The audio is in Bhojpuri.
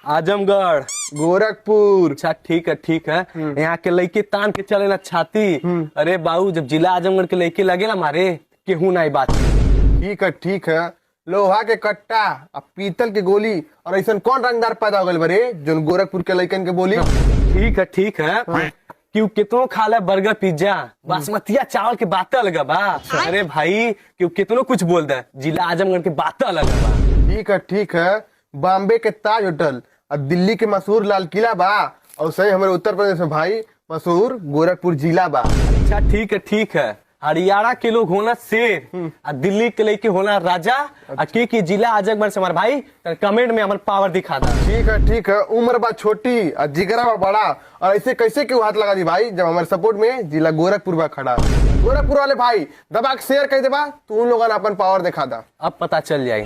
आजमगढ़। गोरखपुर। अच्छा ठीक है। यहाँ के लड़के तान के चले ना छाती। अरे बाबू जब जिला आजमगढ़ के लड़के लगे ना मारे केहू ना बात। ठीक है। लोहा के कट्टा और पीतल के गोली और ऐसा कौन रंगदार पैदा हो गए बरे जो गोरखपुर के लड़कन के बोली। ठीक है। क्यों कितनो खा ले बर्गर पिज्जा बासमतिया चावल के बात अलग बा। अरे भाई क्यों कितनो कुछ बोल दे जिला आजमगढ़ के बात अलग बा। ठीक है। बॉम्बे के ताज होटल और दिल्ली के मशहूर लाल किला बा और सही हमारे उत्तर प्रदेश में भाई मशहूर गोरखपुर जिला बा। अच्छा ठीक है। हरियाणा के लोग होना शेर और दिल्ली के लेके होना राजा। अच्छा। की जिला आजमगढ़ से हमारे भाई कमेंट में हमारे पावर दिखा था। ठीक है। उम्र बा छोटी और जिगरा बा बड़ा और ऐसे कैसे क्यों हाथ लगा दी भाई जब हमारे सपोर्ट में जिला गोरखपुर बा खड़ा। गोरखपुर वाले भाई दबा के शेयर कर देबा तू उन लोगों ने अपन पावर दिखा दा। अब पता चल जाए।